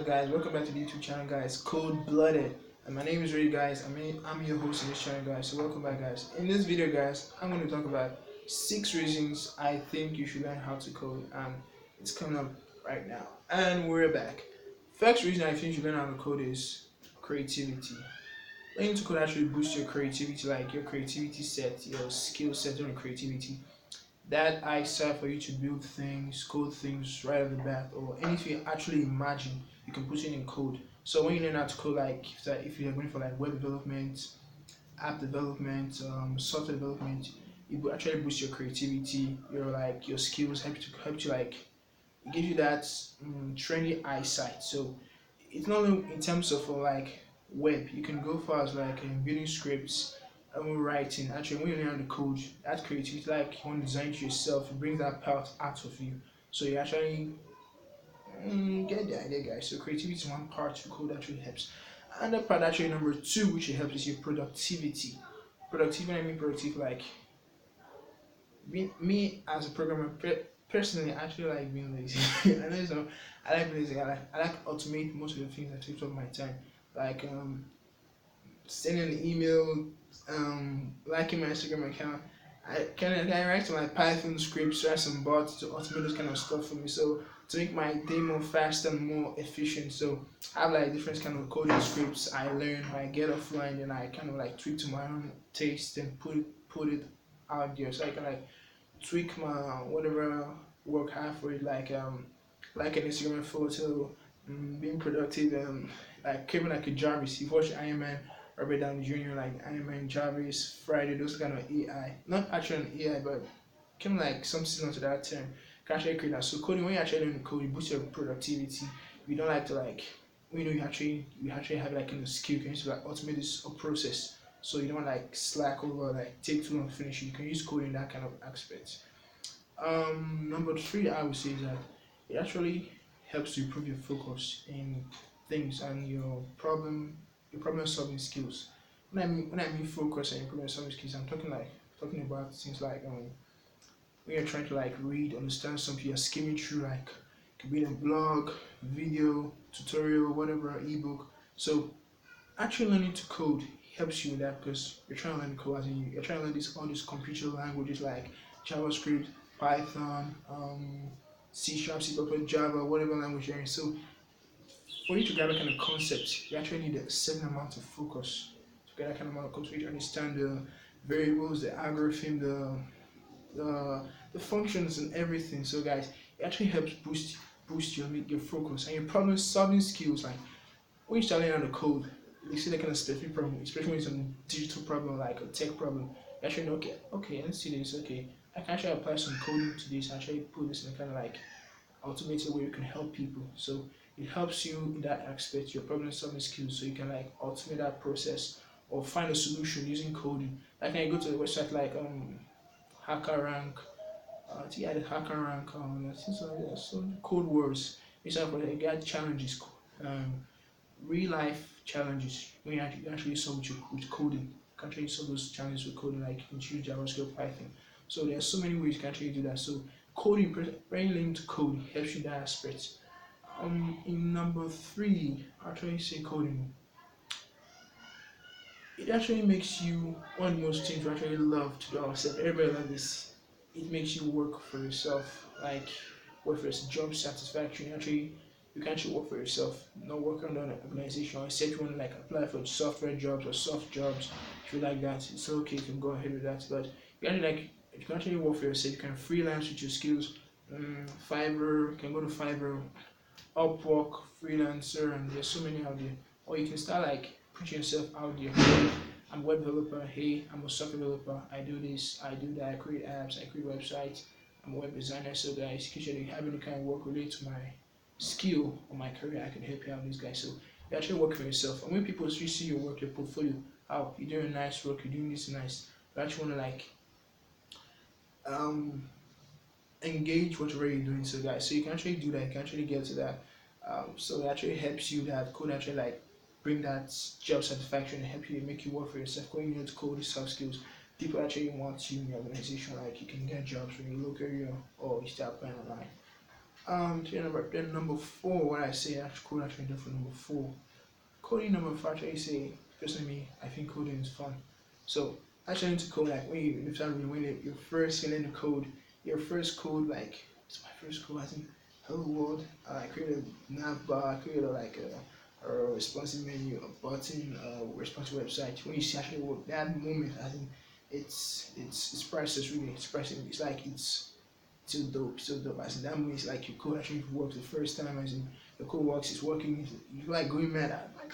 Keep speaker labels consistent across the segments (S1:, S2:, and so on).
S1: guys? Welcome back to the YouTube channel, guys. Cold Blooded, and my name is Ray, guys. I'm your host of this channel, guys. So welcome back, guys. In this video, guys, I'm going to talk about 6 reasons I think you should learn how to code, and it's coming up right now. And we're back. First reason I think you should learn how to code is creativity. Learning to code actually boosts your creativity, like your creativity set, your skill set on creativity. That eyesight for you to build things, code things right off the bat, or anything you actually imagine, you can put it in code. So when you learn how to code, like if you're going for like web development, app development, software development, it will actually boost your creativity, your skills, help you like it gives you that trendy eyesight. So it's not only in terms of like web, you can go far as like building scripts and writing. Actually, when you learn the code, that creativity, like you want to design it yourself, it brings that part out of you. So you actually get the idea, guys. So creativity is one part to code actually helps. And the part actually number two, which helps, is your productivity. Productive, when I mean productive, like me as a programmer, personally, I actually like being lazy. I know so. I like being lazy. I like automate most of the things that takes up my time, like sending an email, liking my Instagram account. I write some like Python scripts, write some bots to automate those kind of stuff for me. So to make my day more fast and more efficient. So I have like different kind of coding scripts I learn, I get offline, and I kind of like tweak to my own taste and put it out there. So I can like tweak my whatever work hard for it, like an Instagram photo, being productive, like keeping like a Jarvis. You've watched Iron Man, Robert Downey Jr., like Iron Man, Jarvis, Friday, those kind of AI. Not actually an AI, but kind of like some similar to that term. Can actually create that. So coding, when you actually learn to code, you boost your productivity. You don't like to like, you actually have like a skill. You can use to like automate this process. So you don't like slack over, like take too long to finish it. You can use coding in that kind of aspect. Number three, I would say that it actually helps to improve your focus in things and your problem solving skills. When I mean focus and problem solving skills, I'm talking about things like when you're trying to like read, understand something, you're skimming through like could be a blog, video, tutorial, whatever, ebook. So actually learning to code helps you with that because you're trying to learn code, as in you're trying to learn all these computer languages like JavaScript, Python, C Sharp, C++, Java, whatever language you're in. So for you to grab that kind of concept, you actually need a certain amount of focus to get that kind of amount of focus. You understand the variables, the algorithm, the the functions and everything. So guys, it actually helps boost your focus and your problem solving skills. Like when you start learning how to code, you see that kind of specific problem, especially when it's a digital problem like a tech problem. You actually know, okay, let's see this. Okay, I can actually apply some coding to this. Actually, put this in a kind of like automated way you can help people. So it helps you in that aspect, your problem solving skills, so you can like automate that process or find a solution using coding. Like when you go to a website like HackerRank, yeah, the HackerRank, I think so, yeah, so code words. It's like get challenges, um, real life challenges when you actually solve with coding. You can actually solve those challenges with coding, like you can choose JavaScript, Python. So there are so many ways you can actually do that. So coding, very linked to code, helps you in that aspect. In number three, actually say coding. It actually makes you one of the most things we actually love to do ourselves. Everybody loves this. It makes you work for yourself, like work for yourself, job satisfaction. Actually, you can actually work for yourself, not work under an organization. Except you want to like apply for software jobs or soft jobs. If you like that, it's okay. You can go ahead with that. But you can actually work for yourself. You can freelance with your skills. Fiverr, you can go to Fiverr, Upwork, freelancer, and there's so many out there. Or you can start like putting yourself out there. Hey, I'm a web developer. Hey, I'm a software developer. I do this. I do that. I create apps. I create websites. I'm a web designer. So guys, if you have any kind of work related to my skill or my career, I can help you out. These guys. So you actually work for yourself. And when people see your work, your portfolio, how you're doing nice work, you're doing this nice. You actually want to like um engage whatever you're doing. So guys, so you can actually do that. You can actually get to that. So it actually helps you, that code actually like bring that job satisfaction and help you make you work for yourself. Going into code is soft skills. People actually want you in your organization. Like you can get jobs from your local area or you start applying online. Number four, what I say actually code actually do for number four. Coding number four actually say personally I think coding is fun. So actually to code like when you first learn the code, your first code like it's my first code I think hello world. I created a nav bar, I created a responsive menu, a button, a responsive website. When you see actually what that moment I think it's priceless really. It's priceless. It's like it's so dope, so dope. As in that means like your code actually works the first time, as in your code works, it's working, you like going mad at like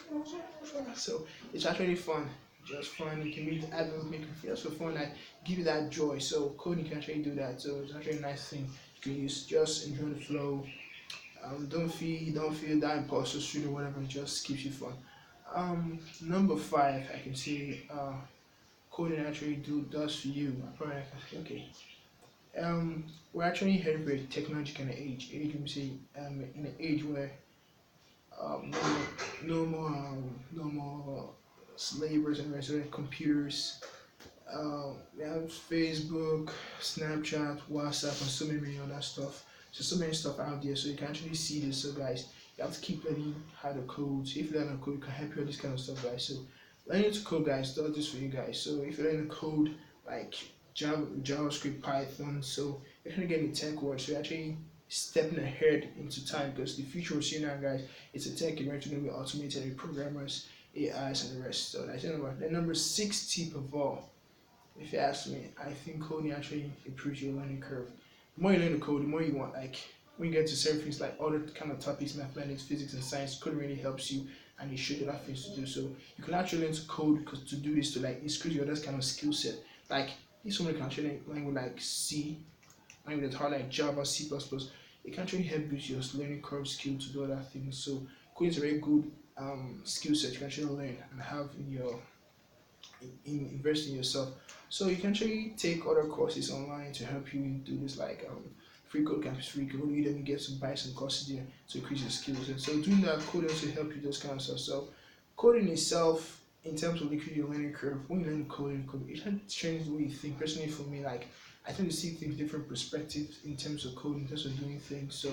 S1: so it's actually fun. Just fun, you can meet others, make you feel so fun, like give you that joy. So coding can actually do that. So it's actually a nice thing you can use. Just enjoy the flow. Don't feel that imposter street or whatever, it just keeps you fun. Number five I can say coding actually does for you. I probably can say okay we're actually heading for a technological age. Age, we say, in an age where um, no, no more slavers and resident computers. We have Facebook, Snapchat, WhatsApp, and so many other stuff. So many stuff out there. So you can actually see this. So guys, you have to keep learning how to code. So if you learn to code, it can help you with this kind of stuff, guys. So learning to code, guys, does this for you guys. So if you learn to code like JavaScript, Python, so you're trying to get into tech world. So you're actually stepping ahead into time because the future we're seeing now, guys, it's a tech eventually going to be automated with programmers, AIs, and the rest. So that's number. The number six tip of all, if you ask me, I think coding actually improves your learning curve. The more you learn to code, the more you want like when you get to certain things like other kind of topics, mathematics, physics, and science, coding really helps you and it shows you other things to do. So you can actually learn to code because to do this to like increase your other kind of skill set. Like if somebody can actually learn with like C, language that's hard like Java, C++, it can actually help boost your learning curve skill to do other things. So coding is a very good skill set you can actually learn and have in your invest in yourself. So you can actually take other courses online to help you do this, like free code campus, free code. You then get to buy some courses there to increase your skills. And so doing that coding also help you those kind of stuff. So coding itself, in terms of increasing your learning curve, when you learn coding, it can change the way you think. Personally, for me, like I tend to see things different perspectives in terms of coding, in terms of doing things. So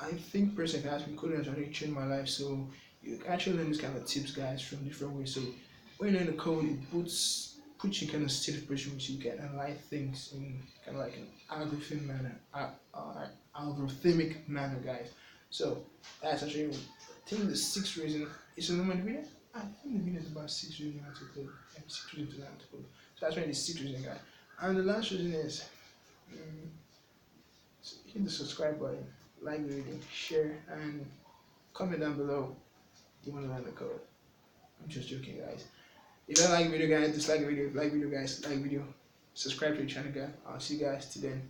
S1: I think personally, if I ask me, coding has already changed my life. So you can actually learn these kind of tips, guys, from different ways. So when you learn the code, it puts you kind of state of position which you can analyze things in kind of like an algorithmic manner, algorithmic manner, guys. So that's actually, I think the sixth reason is a normal video. I think the video is about six reasons how to code, and six reasons to learn to code. So that's really the sixth reason, guys. And the last reason is so hit the subscribe button, like the video, share, and comment down below. Do you want to learn the code? I'm just joking, guys. If you don't like the video, guys, dislike the video. If you like video, guys, like video. Subscribe to the channel, guys. I'll see you guys till then.